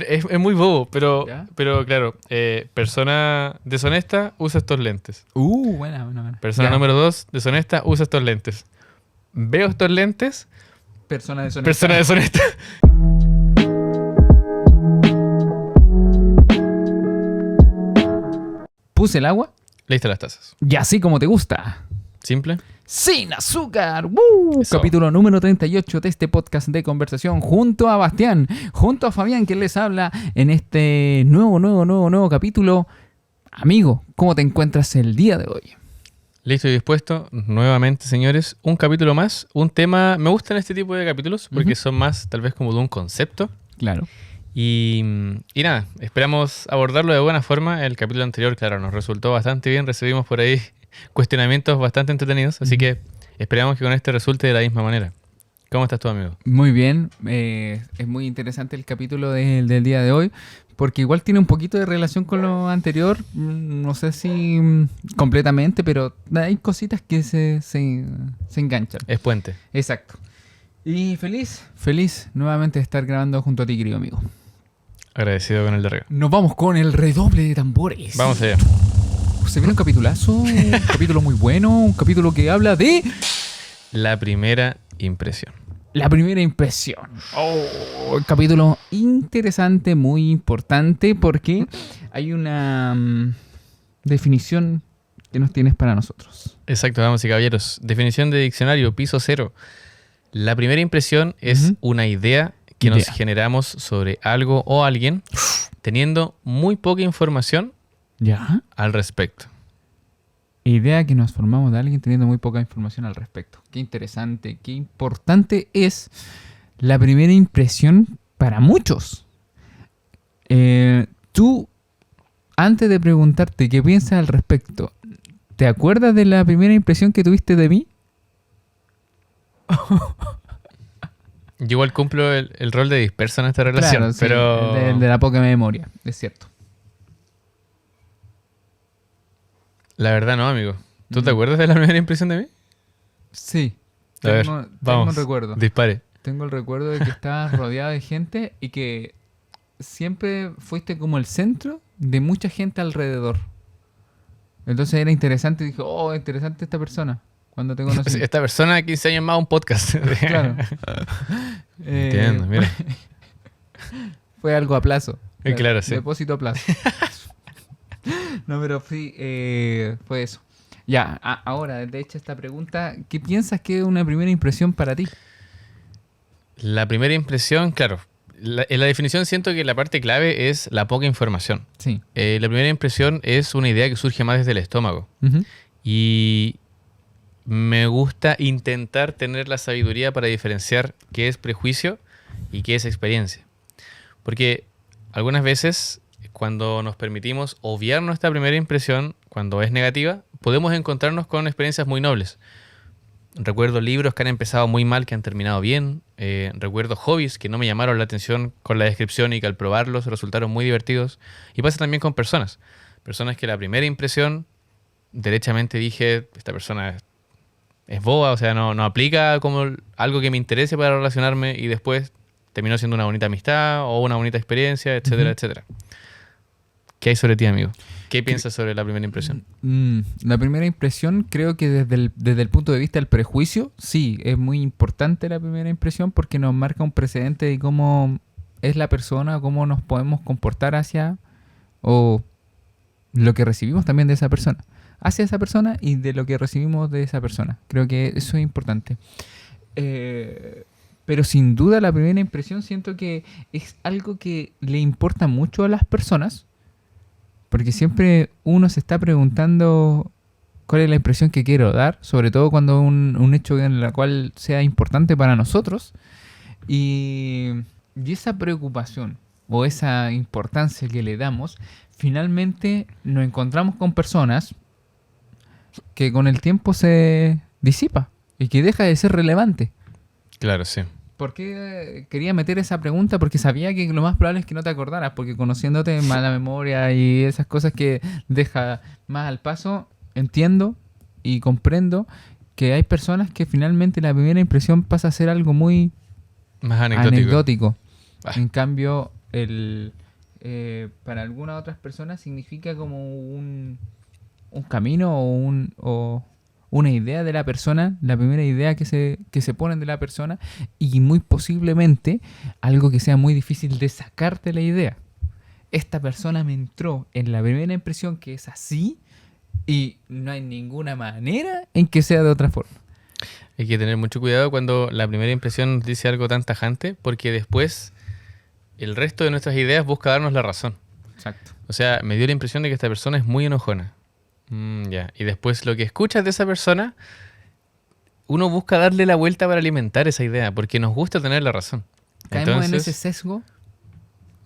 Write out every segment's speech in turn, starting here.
Es muy bobo, ¿Ya? pero claro, persona deshonesta usa estos lentes. Buena. Persona Ya. número 2, deshonesta, usa estos lentes. Veo estos lentes, Persona deshonesta. persona deshonesta. Puse el agua Listo las tazas. y así como te gusta. Simple. Sin azúcar. ¡Woo! Eso. Capítulo número 38 de este podcast de conversación junto a Bastián, junto a Fabián, que les habla en este nuevo capítulo. Amigo, ¿cómo te encuentras el día de hoy? Listo y dispuesto. Nuevamente, señores, un capítulo más. Un tema. Me gustan este tipo de capítulos porque son más, tal vez, como de un concepto. Claro. Y nada, esperamos abordarlo de buena forma. El capítulo anterior, claro, nos resultó bastante bien. Recibimos por ahí cuestionamientos bastante entretenidos. Así que esperamos que con este resulte de la misma manera. ¿Cómo estás tú, amigo? Muy bien, es muy interesante el capítulo del día de hoy, porque igual tiene un poquito de relación con lo anterior, no sé si completamente, pero hay cositas que se enganchan. Es puente. Exacto. Y feliz nuevamente de estar grabando junto a ti, querido amigo. Agradecido con el de arriba. Nos vamos con el redoble de tambores. Vamos allá. Se viene un capitulazo, un capítulo muy bueno, un capítulo que habla de La primera impresión. la primera impresión. Un capítulo interesante, muy importante, porque hay una definición que nos tienes para nosotros. Exacto, damas y caballeros. Definición de diccionario, piso 0. La primera impresión es una idea que nos generamos sobre algo o alguien teniendo muy poca información ¿Ya? al respecto. Idea que nos formamos de alguien teniendo muy poca información al respecto. Qué interesante, qué importante es la primera impresión para muchos. Tú, antes de preguntarte qué piensas al respecto, ¿te acuerdas de la primera impresión que tuviste de mí? Yo igual cumplo el rol de disperso en esta relación, Claro, sí, pero de la poca memoria, es cierto. la verdad no, amigo. ¿Tú te acuerdas de la primera impresión de mí? Sí, A ver, tengo vamos, un recuerdo. dispare. Tengo el recuerdo de que estabas rodeado de gente y que siempre fuiste como el centro de mucha gente alrededor. Entonces era interesante, dije, oh, interesante esta persona, cuando te conocí. Esta persona 15 años más un podcast. Claro. Entiendo, mira. Fue algo a plazo. Claro, sí. Depósito a plazo. No, pero sí, fue eso. Ya, ahora, de hecho, esta pregunta, ¿qué piensas que es una primera impresión para ti? La primera impresión, claro. En la definición siento que la parte clave es la poca información. Sí. La primera impresión es una idea que surge más desde el estómago. Ujú. Y me gusta intentar tener la sabiduría para diferenciar qué es prejuicio y qué es experiencia. Porque algunas veces, cuando nos permitimos obviar nuestra primera impresión, cuando es negativa, podemos encontrarnos con experiencias muy nobles. Recuerdo libros que han empezado muy mal, que han terminado bien. Recuerdo hobbies que no me llamaron la atención con la descripción y que al probarlos resultaron muy divertidos. Y pasa también con personas. Personas que la primera impresión, derechamente dije, esta persona es boba, o sea, no aplica como algo que me interese para relacionarme y después terminó siendo una bonita amistad o una bonita experiencia, etcétera, etcétera. ¿Qué hay sobre ti, amigo? ¿Qué piensas sobre la primera impresión? La primera impresión, creo que desde el punto de vista del prejuicio, sí, es muy importante la primera impresión porque nos marca un precedente de cómo es la persona, cómo nos podemos comportar hacia o lo que recibimos también de esa persona, hacia esa persona y de lo que recibimos de esa persona. Creo que eso es importante. Pero sin duda la primera impresión siento que es algo que le importa mucho a las personas. Porque siempre uno se está preguntando cuál es la impresión que quiero dar, sobre todo cuando un hecho en el cual sea importante para nosotros. Y esa preocupación o esa importancia que le damos, finalmente nos encontramos con personas que con el tiempo se disipa y que deja de ser relevante. Claro, sí. ¿Por qué quería meter esa pregunta? Porque sabía que lo más probable es que no te acordaras, porque conociéndote mala memoria y esas cosas que deja más al paso, entiendo y comprendo que hay personas que finalmente la primera impresión pasa a ser algo muy Más anecdótico. En cambio, para algunas otras personas significa como un camino o una idea de la persona, la primera idea que se ponen de la persona, y muy posiblemente algo que sea muy difícil de sacarte la idea. Esta persona me entró en la primera impresión que es así y no hay ninguna manera en que sea de otra forma. Hay que tener mucho cuidado cuando la primera impresión nos dice algo tan tajante, porque después el resto de nuestras ideas busca darnos la razón. Exacto. O sea, me dio la impresión de que esta persona es muy enojona. Ya. Y después lo que escuchas de esa persona, uno busca darle la vuelta para alimentar esa idea, porque nos gusta tener la razón. Caemos en ese sesgo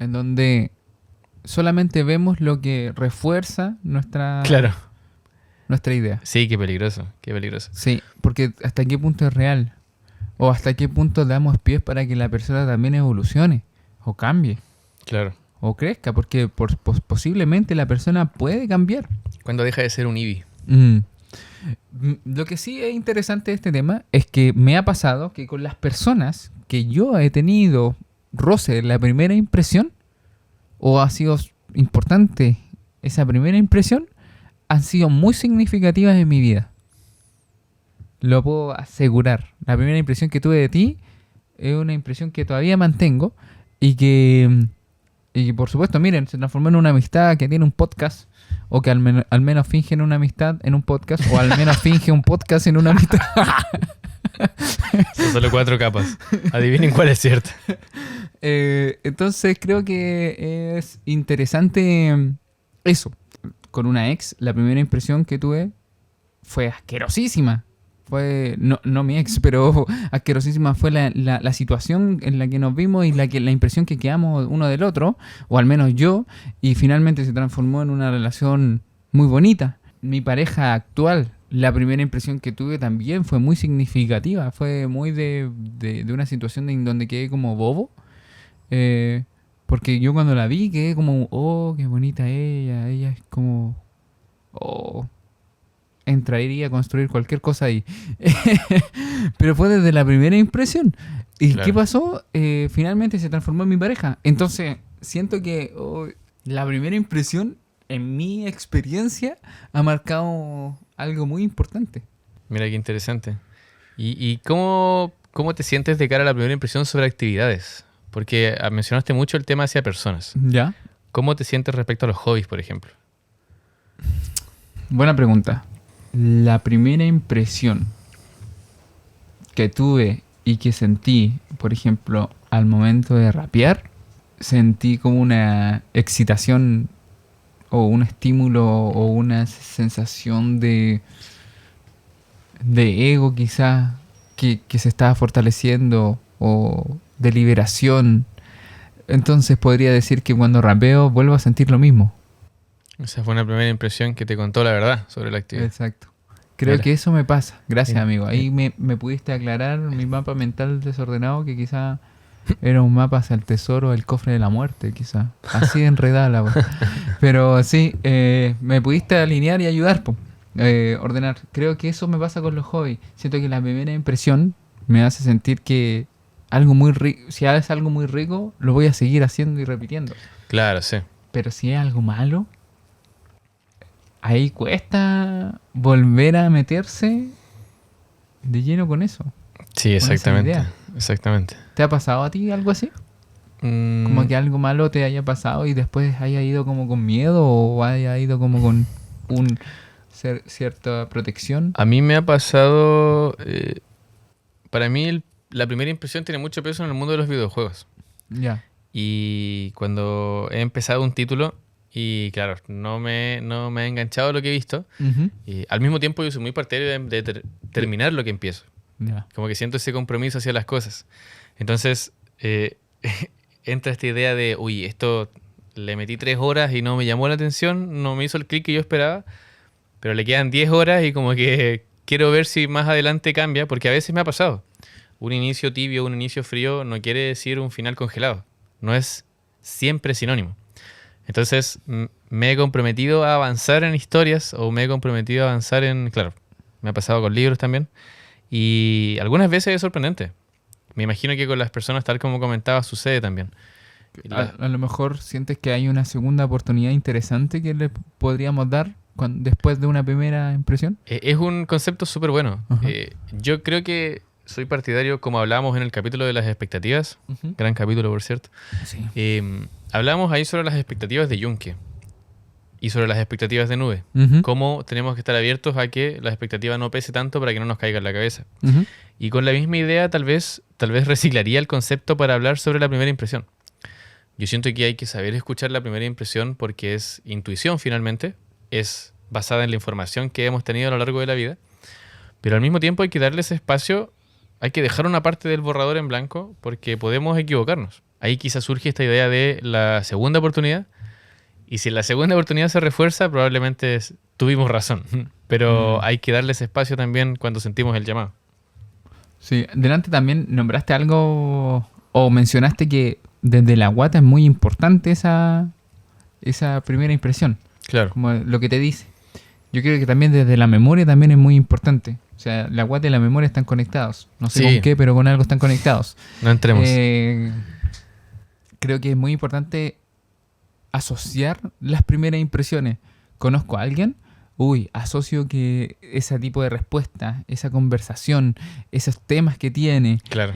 en donde solamente vemos lo que refuerza Claro. nuestra idea. Sí, qué peligroso, qué peligroso. Sí, porque hasta qué punto es real o hasta qué punto damos pies para que la persona también evolucione o cambie Claro. o crezca, porque posiblemente la persona puede cambiar. Cuando deja de ser un IBI. Lo que sí es interesante de este tema es que me ha pasado que con las personas que yo he tenido roce en la primera impresión, o ha sido importante esa primera impresión, han sido muy significativas en mi vida. Lo puedo asegurar. La primera impresión que tuve de ti es una impresión que todavía mantengo y que por supuesto, miren, se transformó en una amistad que tiene un podcast, o que al menos fingen una amistad en un podcast, o al menos finge un podcast en una amistad. Son solo 4 capas. Adivinen cuál es cierta. Entonces creo que es interesante eso. Con una ex, la primera impresión que tuve fue asquerosísima. Fue, no mi ex, pero asquerosísima fue la situación en la que nos vimos y la impresión que quedamos uno del otro, o al menos yo, y finalmente se transformó en una relación muy bonita. Mi pareja actual, la primera impresión que tuve también fue muy significativa, fue muy de una situación en donde quedé como bobo, porque yo cuando la vi quedé como, oh, qué bonita ella es como, oh, entraría a construir cualquier cosa ahí. Pero fue desde la primera impresión. ¿Y Claro. qué pasó? Finalmente se transformó en mi pareja. Entonces, siento que la primera impresión, en mi experiencia, ha marcado algo muy importante. Mira qué interesante. ¿Y cómo te sientes de cara a la primera impresión sobre actividades? Porque mencionaste mucho el tema hacia personas. ¿Ya? ¿Cómo te sientes respecto a los hobbies, por ejemplo? Buena pregunta. La primera impresión que tuve y que sentí, por ejemplo, al momento de rapear, sentí como una excitación o un estímulo o una sensación de ego quizás que se estaba fortaleciendo, o de liberación. Entonces podría decir que cuando rapeo vuelvo a sentir lo mismo. Esa fue una primera impresión que te contó la verdad sobre la actividad. Exacto. Creo Mira. que eso me pasa. Gracias, Sí. amigo. Ahí me pudiste aclarar mi mapa mental desordenado, que quizá era un mapa hacia el tesoro, el cofre de la muerte, quizá. Así de enredada la wea. Pero sí, me pudiste alinear y ayudar, po. Ordenar. Creo que eso me pasa con los hobbies. Siento que la primera impresión me hace sentir que algo muy rico, si es algo muy rico, lo voy a seguir haciendo y repitiendo. Claro, sí. Pero si es algo malo, ahí cuesta volver a meterse de lleno con eso. Sí, esa exactamente. idea. Exactamente. ¿Te ha pasado a ti algo así? Como que algo malo te haya pasado y después haya ido como con miedo, o haya ido como con cierta protección. A mí me ha pasado... para mí la primera impresión tiene mucho peso en el mundo de los videojuegos. Ya. Y cuando he empezado un título y claro, no me ha enganchado lo que he visto, Ujú. y al mismo tiempo yo soy muy partidario de terminar lo que empiezo. Ya. Como que siento ese compromiso hacia las cosas. Entonces, entra esta idea de, uy, esto le metí 3 horas y no me llamó la atención, no me hizo el clic que yo esperaba, pero le quedan 10 horas y como que quiero ver si más adelante cambia, porque a veces me ha pasado. Un inicio tibio, un inicio frío no quiere decir un final congelado. No es siempre sinónimo. Entonces, me he comprometido a avanzar en historias, o me he comprometido a avanzar en... Claro, me ha pasado con libros también. Y algunas veces es sorprendente. Me imagino que con las personas, tal como comentaba, sucede también. A lo mejor sientes que hay una segunda oportunidad interesante que le podríamos dar después de una primera impresión. Es un concepto súper bueno. Ajá. Yo creo que soy partidario, como hablábamos en el capítulo de las expectativas, Ujú. gran capítulo por cierto, Sí. hablamos ahí sobre las expectativas de Juncker y sobre las expectativas de nube. Ujú. Cómo tenemos que estar abiertos a que la expectativa no pese tanto para que no nos caiga en la cabeza. Ujú. Y con la misma idea tal vez reciclaría el concepto para hablar sobre la primera impresión. Yo siento que hay que saber escuchar la primera impresión porque es intuición finalmente, es basada en la información que hemos tenido a lo largo de la vida, pero al mismo tiempo hay que darle ese espacio, hay que dejar una parte del borrador en blanco porque podemos equivocarnos. Ahí quizás surge esta idea de la segunda oportunidad, y si la segunda oportunidad se refuerza, probablemente tuvimos razón, pero hay que darle ese espacio también cuando sentimos el llamado. Sí, delante también nombraste algo o mencionaste que desde la guata es muy importante esa primera impresión, Claro. como lo que te dice. Yo creo que también desde la memoria también es muy importante. O sea, la guata y la memoria están conectados. No sé Sí. con qué, pero con algo están conectados. No entremos. Creo que es muy importante asociar las primeras impresiones. Conozco a alguien, asocio que ese tipo de respuesta, esa conversación, esos temas que tiene, Claro.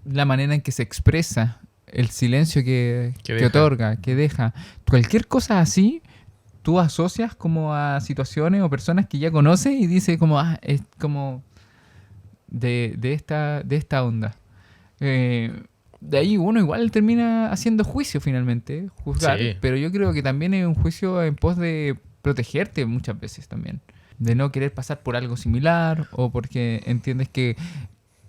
la manera en que se expresa, el silencio que deja. otorga, que deja, cualquier cosa así, tú asocias como a situaciones o personas que ya conoces y dices como, es como de esta onda. De ahí uno igual termina haciendo juicio finalmente, juzgar, Sí. pero yo creo que también es un juicio en pos de protegerte muchas veces también, de no querer pasar por algo similar o porque entiendes que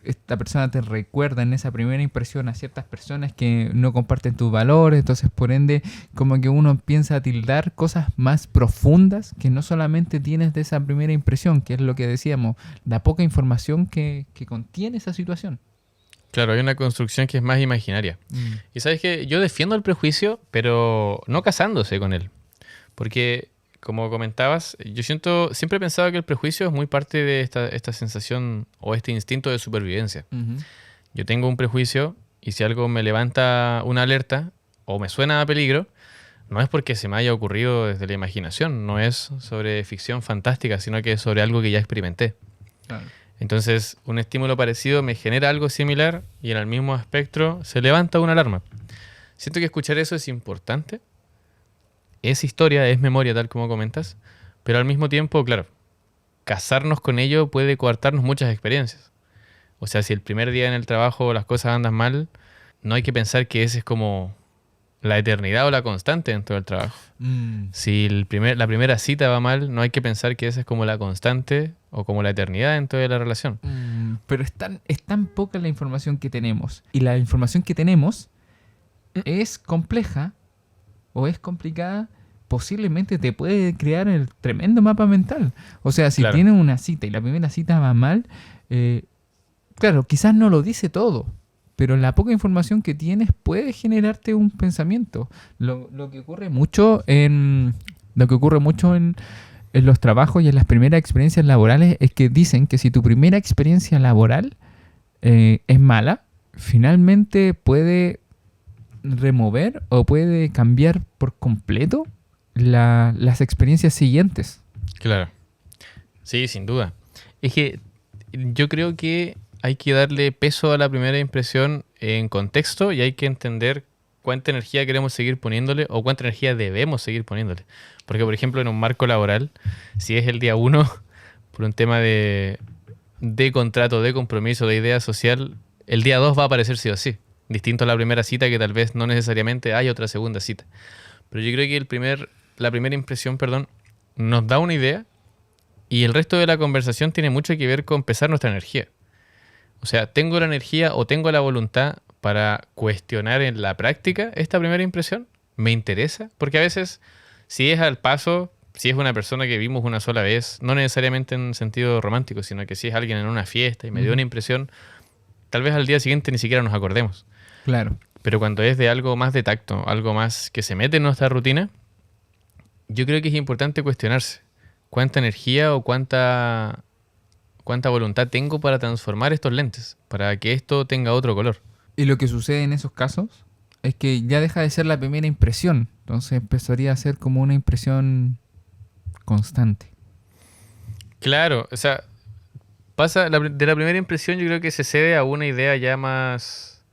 esta persona te recuerda en esa primera impresión a ciertas personas que no comparten tus valores, entonces por ende como que uno empieza a tildar cosas más profundas que no solamente tienes de esa primera impresión, que es lo que decíamos, la poca información que contiene esa situación. Claro, hay una construcción que es más imaginaria. Y sabes que yo defiendo el prejuicio, pero no casándose con él. Porque, como comentabas, siempre he pensado que el prejuicio es muy parte de esta sensación o este instinto de supervivencia. Ujú. Yo tengo un prejuicio y si algo me levanta una alerta o me suena a peligro, no es porque se me haya ocurrido desde la imaginación, no es sobre ficción fantástica, sino que es sobre algo que ya experimenté. Claro. Entonces, un estímulo parecido me genera algo similar y en el mismo espectro se levanta una alarma. Siento que escuchar eso es importante. Es historia, es memoria, tal como comentas. Pero al mismo tiempo, claro, casarnos con ello puede coartarnos muchas experiencias. O sea, si el primer día en el trabajo las cosas andan mal, no hay que pensar que ese es como la eternidad o la constante dentro del trabajo. Si la primera cita va mal, no hay que pensar que esa es como la constante o como la eternidad dentro de la relación. Pero es tan poca la información que tenemos. Y la información que tenemos es compleja o es complicada. Posiblemente te puede crear el tremendo mapa mental. O sea, si Claro. tienes una cita y la primera cita va mal, claro, quizás no lo dice todo. Pero la poca información que tienes puede generarte un pensamiento. Lo que ocurre mucho en los trabajos y en las primeras experiencias laborales es que dicen que si tu primera experiencia laboral es mala, finalmente puede remover o puede cambiar por completo las experiencias siguientes. Claro. Sí, sin duda. Es que yo creo que hay que darle peso a la primera impresión en contexto y hay que entender cuánta energía queremos seguir poniéndole o cuánta energía debemos seguir poniéndole. Porque, por ejemplo, en un marco laboral, si es el día 1, por un tema de contrato, de compromiso, de idea social, el día 2 va a aparecer sí o sí. Distinto a la primera cita, que tal vez no necesariamente hay otra segunda cita. Pero yo creo que la primera impresión, nos da una idea y el resto de la conversación tiene mucho que ver con pesar nuestra energía. O sea, ¿tengo la energía o tengo la voluntad para cuestionar en la práctica esta primera impresión? ¿Me interesa? Porque a veces, si es al paso, si es una persona que vimos una sola vez, no necesariamente en sentido romántico, sino que si es alguien en una fiesta y me dio una impresión, tal vez al día siguiente ni siquiera nos acordemos. Claro. Pero cuando es de algo más de tacto, algo más que se mete en nuestra rutina, yo creo que es importante cuestionarse cuánta energía o cuánta voluntad tengo para transformar estos lentes, para que esto tenga otro color. Y lo que sucede en esos casos es que ya deja de ser la primera impresión. Entonces empezaría a ser como una impresión constante. Claro, o sea, de la primera impresión yo creo que se cede a una idea ya más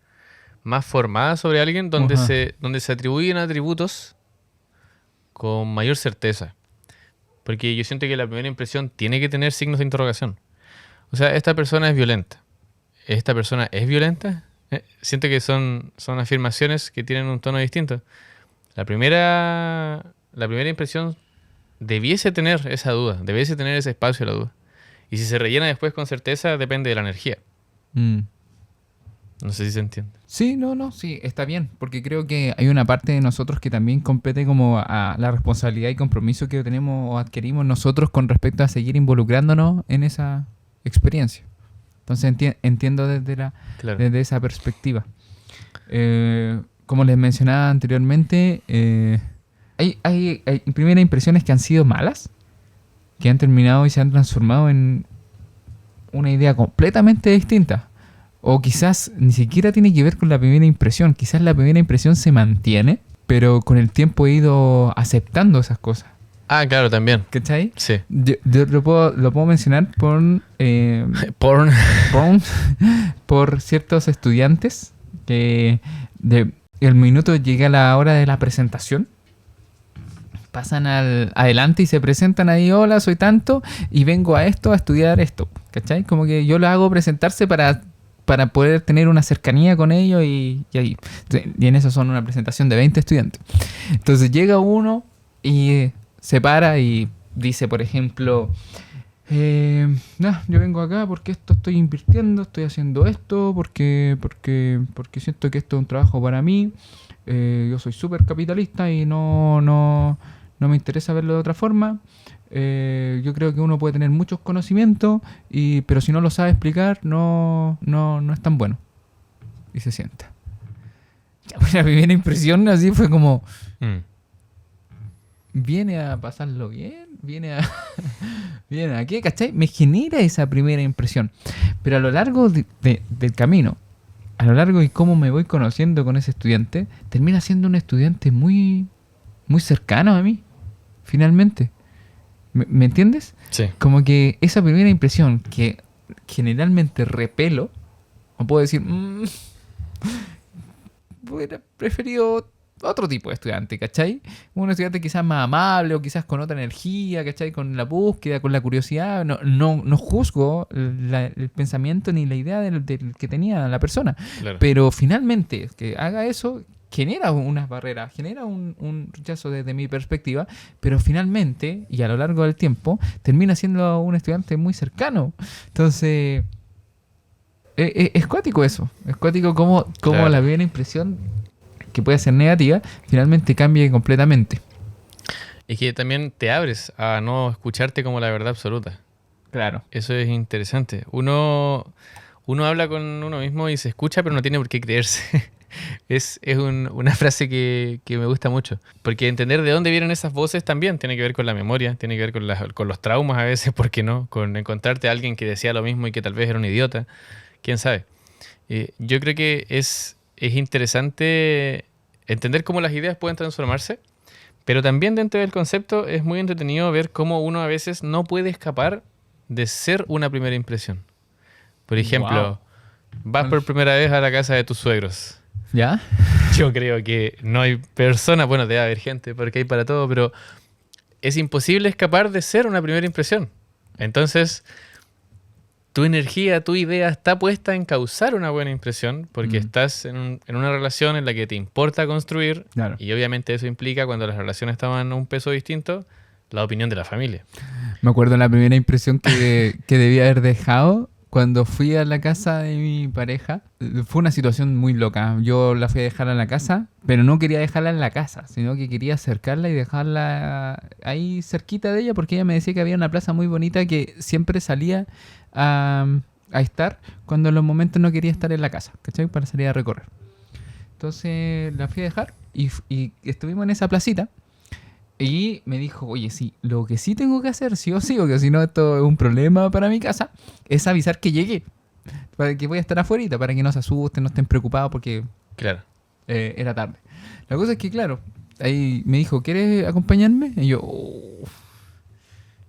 formada sobre alguien donde Ajá. donde se atribuyen atributos con mayor certeza. Porque yo siento que la primera impresión tiene que tener signos de interrogación. O sea, esta persona es violenta. ¿Esta persona es violenta? Siento que son afirmaciones que tienen un tono distinto. La primera impresión debiese tener esa duda, debiese tener ese espacio de la duda. Y si se rellena después con certeza, depende de la energía. Mm. No sé si se entiende. Sí, no, sí, está bien, porque creo que hay una parte de nosotros que también compete como a la responsabilidad y compromiso que tenemos o adquirimos nosotros con respecto a seguir involucrándonos en esa experiencia. Entonces entiendo Claro. desde esa perspectiva. Como les mencionaba anteriormente, hay primeras impresiones que han sido malas, que han terminado y se han transformado en una idea completamente distinta. O quizás ni siquiera tiene que ver con la primera impresión. Quizás la primera impresión se mantiene, pero con el tiempo he ido aceptando esas cosas. Ah, claro, también. ¿Cachai? Sí. Yo lo puedo mencionar Porn. por, por ciertos estudiantes que el minuto llega la hora de la presentación, pasan adelante y se presentan ahí, hola, soy tanto y vengo a estudiar esto. ¿Cachai? Como que yo lo hago presentarse para poder tener una cercanía con ellos y ahí. Y en eso son una presentación de 20 estudiantes. Entonces llega uno y se para y dice, por ejemplo, yo vengo acá porque esto estoy invirtiendo, estoy haciendo esto, porque siento que esto es un trabajo para mí. Yo soy súper capitalista y no me interesa verlo de otra forma. Yo creo que uno puede tener muchos conocimientos, pero si no lo sabe explicar, no es tan bueno. Y se sienta. La primera impresión así fue como, ¿viene a pasarlo bien? ¿Viene a qué? ¿Cachai? Me genera esa primera impresión. Pero a lo largo del camino, a lo largo de cómo me voy conociendo con ese estudiante, termina siendo un estudiante muy, muy cercano a mí, finalmente. ¿Me entiendes? Sí. Como que esa primera impresión que generalmente repelo, o puedo decir, hubiera preferido otro tipo de estudiante, ¿cachai? Un estudiante quizás más amable o quizás con otra energía, ¿cachai? Con la búsqueda, con la curiosidad. No juzgo el pensamiento ni la idea del que tenía la persona. Claro. Pero finalmente, que haga eso genera unas barreras, genera un rechazo desde mi perspectiva, pero finalmente, y a lo largo del tiempo, termina siendo un estudiante muy cercano. Entonces, es cuático eso. Es cuático como Claro. la primera impresión, que puede ser negativa, finalmente cambie completamente. Es que también te abres a no escucharte como la verdad absoluta. Claro. Eso es interesante. Uno habla con uno mismo y se escucha, pero no tiene por qué creerse. Es una frase que me gusta mucho. Porque entender de dónde vienen esas voces también tiene que ver con la memoria, tiene que ver con los traumas a veces, ¿por qué no? Con encontrarte a alguien que decía lo mismo y que tal vez era un idiota. ¿Quién sabe? Yo creo que es interesante entender cómo las ideas pueden transformarse, pero también dentro del concepto es muy entretenido ver cómo uno a veces no puede escapar de ser una primera impresión. Por ejemplo, vas por primera vez a la casa de tus suegros. ¿Ya? Yo creo que no hay persona, bueno, debe haber gente porque hay para todo, pero es imposible escapar de ser una primera impresión. Entonces, tu energía, tu idea está puesta en causar una buena impresión porque estás en una relación en la que te importa construir, Claro. y obviamente eso implica, cuando las relaciones toman un peso distinto, la opinión de la familia. Me acuerdo la primera impresión que debía haber dejado cuando fui a la casa de mi pareja. Fue una situación muy loca. Yo la fui a dejar en la casa, pero no quería dejarla en la casa, sino que quería acercarla y dejarla ahí cerquita de ella, porque ella me decía que había una plaza muy bonita que siempre salía a estar cuando en los momentos no quería estar en la casa, ¿cachai? Para salir a recorrer. Entonces la fui a dejar y estuvimos en esa placita. Y me dijo, oye, sí, lo que sí tengo que hacer, sí o sí, porque si no esto es un problema para mi casa, es avisar que llegué. Para que voy a estar afuera, para que no se asusten, no estén preocupados, porque Claro. Era tarde. La cosa es que, claro, ahí me dijo, ¿quieres acompañarme? Y yo,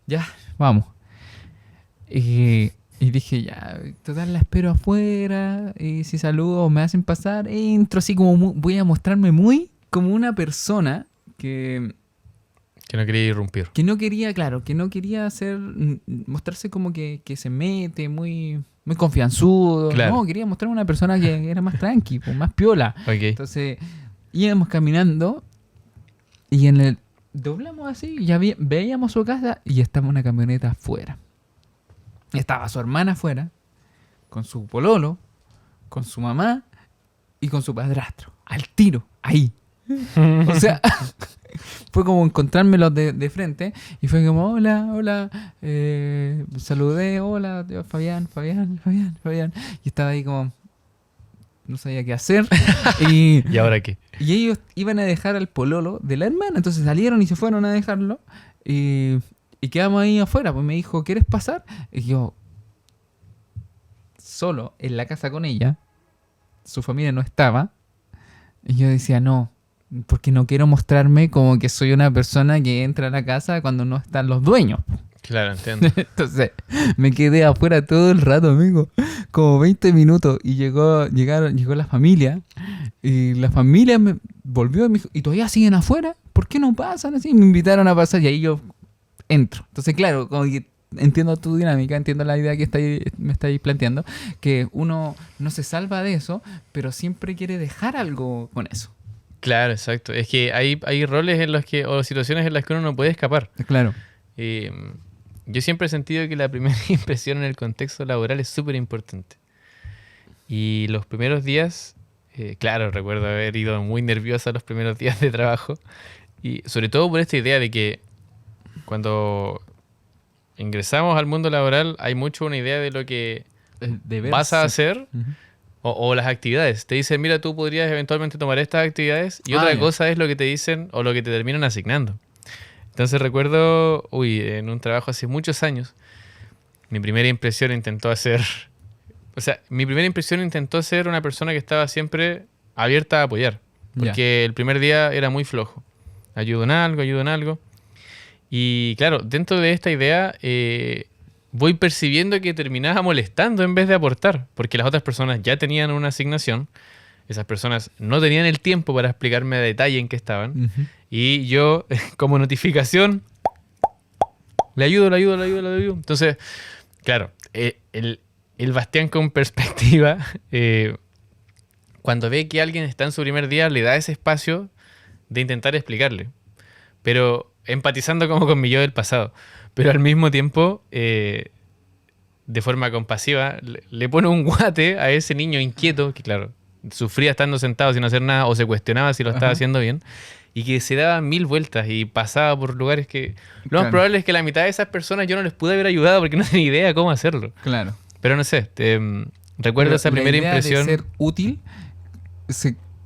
ya, vamos. Y dije, ya, total, la espero afuera. Y si saludo o me hacen pasar, entro así como voy a mostrarme muy como una persona que no quería irrumpir. que no quería, claro, que no quería mostrarse como que se mete muy, muy confianzudo. Claro. No, quería mostrar una persona que era más tranqui, pues, más piola. Ok. Entonces, íbamos caminando y doblamos así y ya veíamos su casa y estaba una camioneta afuera. Estaba su hermana afuera, con su pololo, con su mamá y con su padrastro. Al tiro, ahí. O sea, fue como encontrármelos de frente y fue como, hola, saludé, hola, Fabián. Y estaba ahí como, no sabía qué hacer. ¿Y ahora qué? Y ellos iban a dejar al pololo de la hermana, entonces salieron y se fueron a dejarlo. Y quedamos ahí afuera, pues me dijo, ¿quieres pasar? Y yo, solo en la casa con ella, su familia no estaba. Y yo decía, no, porque no quiero mostrarme como que soy una persona que entra a la casa cuando no están los dueños. Claro, entiendo. Entonces me quedé afuera todo el rato, amigo, como 20 minutos. Y llegó la familia. Y la familia me volvió y me dijo, ¿y todavía siguen afuera? ¿Por qué no pasan así? Me invitaron a pasar y ahí yo entro. Entonces, claro, como que entiendo tu dinámica, entiendo la idea que me estáis planteando, que uno no se salva de eso, pero siempre quiere dejar algo con eso. Claro, exacto. Es que hay roles en los que, o situaciones en las que uno no puede escapar. Claro. Yo siempre he sentido que la primera impresión en el contexto laboral es súper importante. Y los primeros días, claro, recuerdo haber ido muy nerviosa los primeros días de trabajo. Y sobre todo por esta idea de que cuando ingresamos al mundo laboral hay mucho una idea de lo que vas a hacer o las actividades. Te dicen, mira, tú podrías eventualmente tomar estas actividades y otra cosa es lo que te dicen o lo que te terminan asignando. Entonces recuerdo, en un trabajo hace muchos años, mi primera impresión intentó ser una persona que estaba siempre abierta a apoyar. Porque el primer día era muy flojo. Ayudo en algo. Y claro, dentro de esta idea voy percibiendo que terminaba molestando en vez de aportar. Porque las otras personas ya tenían una asignación. Esas personas no tenían el tiempo para explicarme a detalle en qué estaban. Y yo, como notificación, le ayudo. Entonces, claro, el Bastián con perspectiva, cuando ve que alguien está en su primer día, le da ese espacio de intentar explicarle. Pero empatizando como con mi yo del pasado. Pero al mismo tiempo, de forma compasiva, le pone un guate a ese niño inquieto, que claro, sufría estando sentado sin hacer nada o se cuestionaba si lo estaba haciendo bien. Y que se daba 1000 vueltas y pasaba por lugares que... Lo más probable es que la mitad de esas personas yo no les pude haber ayudado porque no tenía idea cómo hacerlo. Claro. Pero no sé, recuerdo esa primera impresión. De ser útil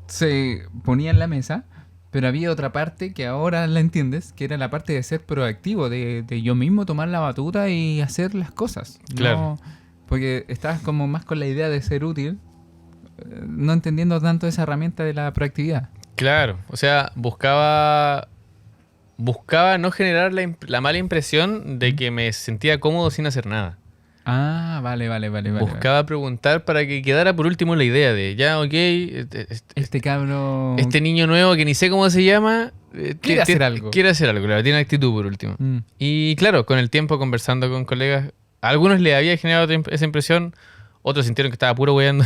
se ponía en la mesa, pero había otra parte que ahora la entiendes, que era la parte de ser proactivo, de yo mismo tomar la batuta y hacer las cosas. Claro. No, porque estabas como más con la idea de ser útil, no entendiendo tanto esa herramienta de la proactividad. Claro, o sea, buscaba no generar la mala impresión de que me sentía cómodo sin hacer nada. Ah, vale. Buscaba preguntar para que quedara por último la idea de, ya, ok, este cabro... este niño nuevo que ni sé cómo se llama... quiere hacer algo, claro, tiene actitud por último. Y claro, con el tiempo conversando con colegas, a algunos le había generado esa impresión, otros sintieron que estaba puro weyando,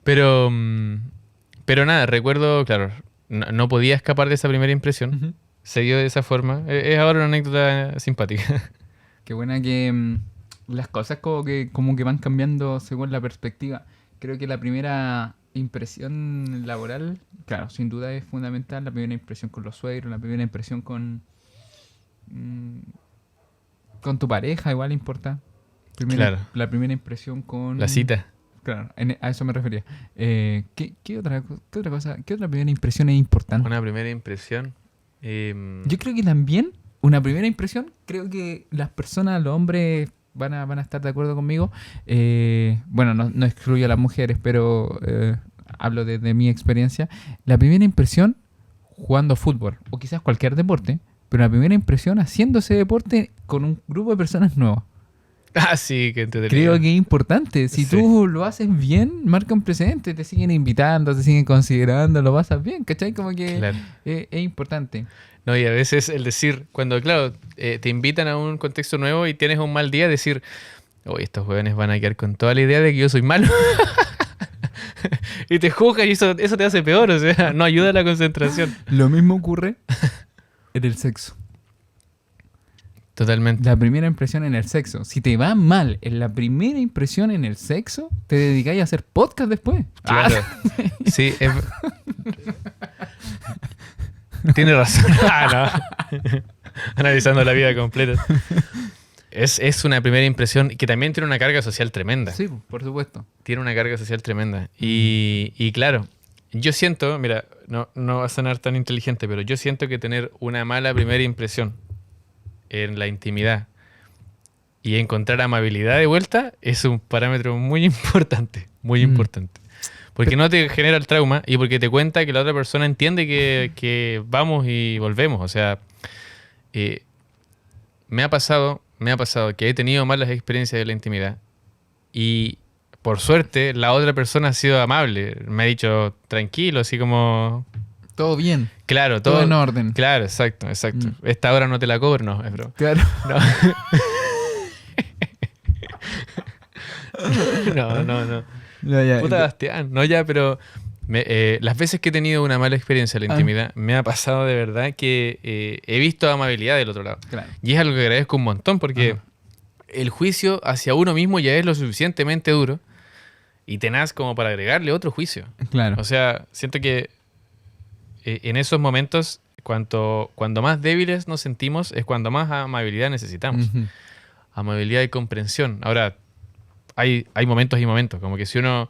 pero nada, recuerdo, claro, no podía escapar de esa primera impresión. Se dio de esa forma. Es ahora una anécdota simpática. Qué buena que las cosas como que van cambiando según la perspectiva. Creo que la primera impresión laboral, claro, sin duda es fundamental. La primera impresión con los suegros, la primera impresión con tu pareja igual importa. Claro. La primera impresión con... La cita. Claro, a eso me refería. ¿Qué otra cosa? ¿Qué otra primera impresión es importante? Una primera impresión. Yo creo que también una primera impresión, creo que las personas, los hombres van a estar de acuerdo conmigo. Bueno, no excluyo a las mujeres, pero hablo desde mi experiencia, la primera impresión jugando fútbol o quizás cualquier deporte, pero la primera impresión haciendo ese deporte con un grupo de personas nuevas. Ah, sí, que entretenido. Creo que es importante. Si Sí. tú lo haces bien, marca un precedente, te siguen invitando, te siguen considerando, lo pasas bien, ¿cachai? Como que Claro. es importante. No, y a veces el decir, cuando, claro, te invitan a un contexto nuevo y tienes un mal día, decir, oye, estos jóvenes van a quedar con toda la idea de que yo soy malo. Y te juzgan y eso te hace peor, o sea, no ayuda a la concentración. Lo mismo ocurre en el sexo. Totalmente. La primera impresión en el sexo. Si te va mal en la primera impresión en el sexo, te dedicáis a hacer podcast después. Claro. Sí, tiene razón. Ah, no. Analizando la vida completa. Es una primera impresión que también tiene una carga social tremenda. Sí, por supuesto. Tiene una carga social tremenda. Y claro, yo siento, mira, no va a sonar tan inteligente, pero yo siento que tener una mala primera impresión en la intimidad y encontrar amabilidad de vuelta es un parámetro muy importante, muy importante. Porque no te genera el trauma y porque te cuenta que la otra persona entiende que vamos y volvemos. O sea, me ha pasado que he tenido malas experiencias de la intimidad y por suerte la otra persona ha sido amable. Me ha dicho tranquilo, así como... Todo bien. Claro, Todo en orden. Claro, exacto. Esta hora no te la cobro, no, es broma. Claro. No. Ya, ya. Puta Bastián, no ya, pero las veces que he tenido una mala experiencia en la intimidad, me ha pasado de verdad que he visto amabilidad del otro lado. Claro. Y es algo que agradezco un montón porque el juicio hacia uno mismo ya es lo suficientemente duro y tenaz como para agregarle otro juicio. Claro. O sea, siento que en esos momentos, cuando más débiles nos sentimos, es cuando más amabilidad necesitamos. Ujú. Amabilidad y comprensión. Ahora, hay momentos y momentos, como que si uno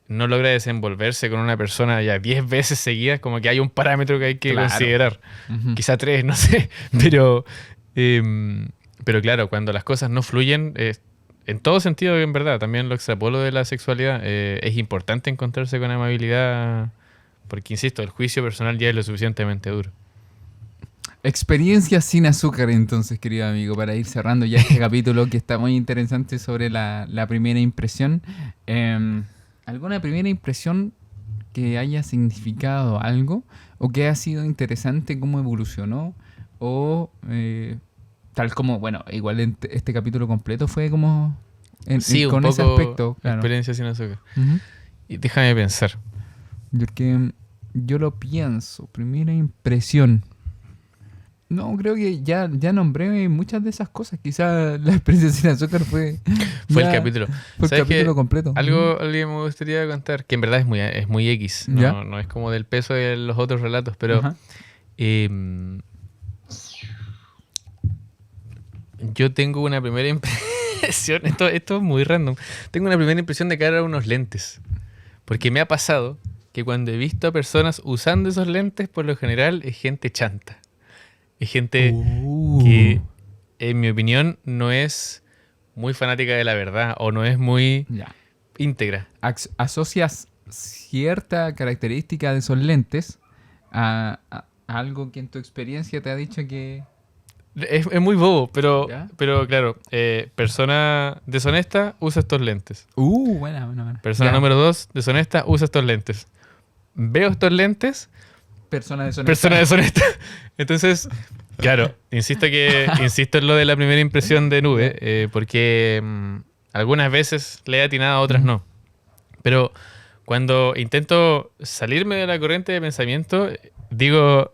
no logra desenvolverse con una persona ya 10 veces seguidas, como que hay un parámetro que hay que Claro. considerar. Ujú. Quizá 3, no sé. Pero claro, cuando las cosas no fluyen, en todo sentido, en verdad, también lo extrapolo de la sexualidad, es importante encontrarse con amabilidad, porque insisto, el juicio personal ya es lo suficientemente duro. Experiencias sin azúcar, entonces, querido amigo, para ir cerrando ya este capítulo que está muy interesante sobre la primera impresión. ¿Alguna primera impresión que haya significado algo? ¿O que ha sido interesante cómo evolucionó? ¿O tal como, bueno, igual este capítulo completo fue como Sí, un con ese poco aspecto? Claro. experiencia sin azúcar. Ujú. Y déjame pensar. Porque yo lo pienso, primera impresión. No, creo que ya nombré muchas de esas cosas. Quizá la experiencia sin azúcar fue Fue ya- el capítulo. fue el ¿Sabes capítulo qué? completo. Algo que me gustaría contar, que en verdad es muy X, ¿Ya? no es como del peso de los otros relatos, pero Ajá. yo tengo una primera impresión, esto es muy random, tengo una primera impresión de que eran unos lentes, porque me ha pasado que cuando he visto a personas usando esos lentes, por lo general es gente chanta, es gente que, en mi opinión, no es muy fanática de la verdad o no es muy Ya. íntegra. Asocias cierta característica de esos lentes a algo que en tu experiencia te ha dicho que... Es muy bobo, ¿Ya? pero claro, persona deshonesta usa estos lentes. Buena. Persona Ya. número 2, deshonesta, usa estos lentes. Veo estos lentes, Persona deshonesta. persona deshonesta. Entonces, claro, insisto en lo de la primera impresión de nube, porque algunas veces le he atinado, otras no. Pero cuando intento salirme de la corriente de pensamiento, digo,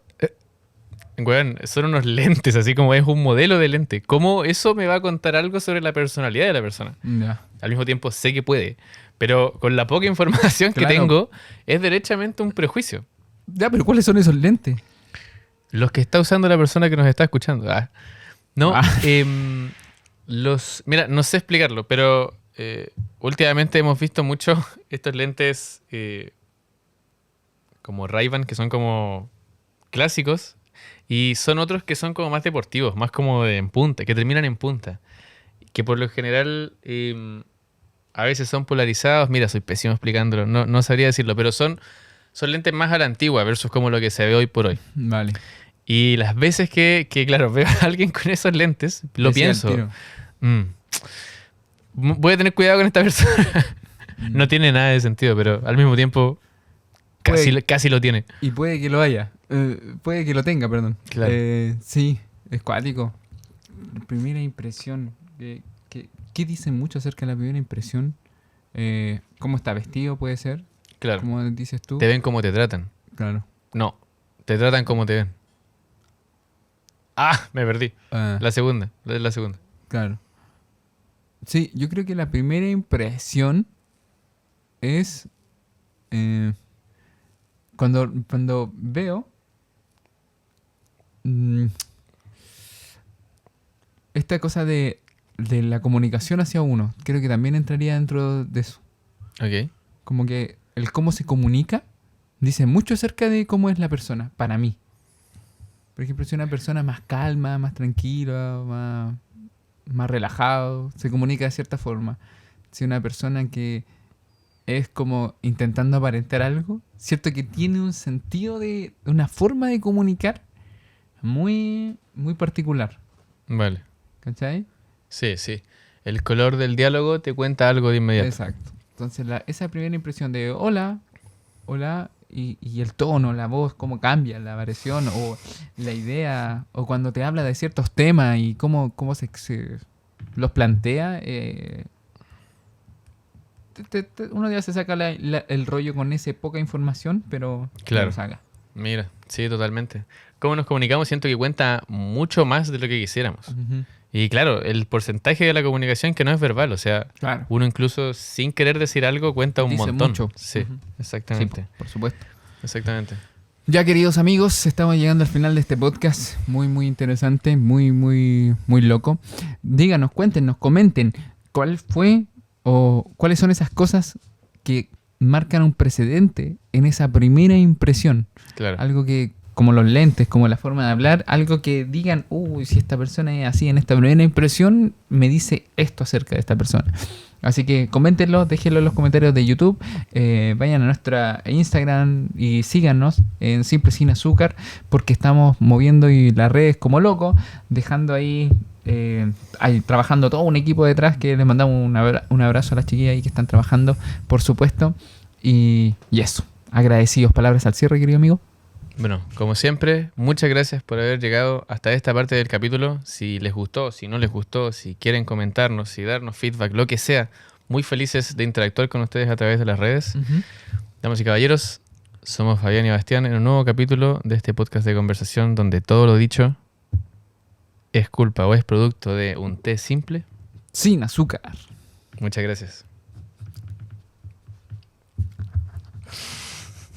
weón, son unos lentes, así como es un modelo de lente. ¿Cómo eso me va a contar algo sobre la personalidad de la persona? Ya. Al mismo tiempo sé que puede, pero con la poca información que Claro. tengo, es derechamente un prejuicio. Ya, pero ¿cuáles son esos lentes? Los que está usando la persona que nos está escuchando. No, Ah. mira, no sé explicarlo, pero últimamente hemos visto mucho estos lentes como Ray-Ban, que son como clásicos, y son otros que son como más deportivos, más como en punta, que terminan en punta. Que por lo general a veces son polarizados. Mira, soy pésimo explicándolo, no sabría decirlo, pero son lentes más a la antigua versus como lo que se ve hoy por hoy. Vale. Y las veces que claro, veo a alguien con esos lentes, lo Decía al pienso. tiro. Voy a tener cuidado con esta persona. No tiene nada de sentido, pero al mismo tiempo casi lo tiene. Y puede que lo haya. Puede que lo tenga, perdón. Claro. Sí, es cuático. Primera impresión. ¿Qué dicen mucho acerca de la primera impresión? ¿Cómo está vestido puede ser? Claro. Como dices tú. Te ven como te tratan. Claro. No, te tratan como te ven. Ah, me perdí. Ah, La segunda. claro. Sí, yo creo que la primera impresión es cuando veo esta cosa de la comunicación hacia uno. Creo que también entraría dentro de eso. Ok. Como que el cómo se comunica dice mucho acerca de cómo es la persona, para mí. Por ejemplo, si una persona más calma, más tranquila, más relajado, se comunica de cierta forma. Si una persona que es como intentando aparentar algo, cierto que tiene un sentido de una forma de comunicar muy, muy particular. Vale. ¿Cachai? Sí. El color del diálogo te cuenta algo de inmediato. Exacto. Entonces, esa primera impresión de hola, y el tono, la voz, cómo cambia, la variación o la idea, o cuando te habla de ciertos temas y cómo se los plantea, uno ya se saca el rollo con esa poca información, pero Claro. lo saca. Mira, sí, totalmente. Cómo nos comunicamos siento que cuenta mucho más de lo que quisiéramos. Ujú. Y claro, el porcentaje de la comunicación que no es verbal, o sea, Claro. uno incluso sin querer decir algo cuenta un Dice montón. mucho. Sí, Ujú. exactamente. Sí, por supuesto. Exactamente. Ya, queridos amigos, estamos llegando al final de este podcast. Muy, muy interesante, muy, muy, muy loco. Díganos, cuéntenos, comenten cuál fue o cuáles son esas cosas que marcan un precedente en esa primera impresión. Claro. Algo que, como los lentes, como la forma de hablar, algo que digan, uy, si esta persona es así en esta primera impresión, me dice esto acerca de esta persona. Así que coméntenlo, déjenlo en los comentarios de YouTube, vayan a nuestra Instagram y síganos en Simple Sin Azúcar, porque estamos moviendo y las redes como locos, dejando ahí trabajando todo un equipo detrás, que les mandamos un abrazo a las chiquillas ahí que están trabajando, por supuesto. Y eso, agradecidos. Palabras al cierre, querido amigo. Bueno, como siempre, muchas gracias por haber llegado hasta esta parte del capítulo. Si les gustó, si no les gustó, si quieren comentarnos, si darnos feedback, lo que sea, muy felices de interactuar con ustedes a través de las redes. Damas y caballeros, somos Fabián y Bastián en un nuevo capítulo de este podcast de conversación donde todo lo dicho es culpa o es producto de un té simple. Sin azúcar. Muchas gracias.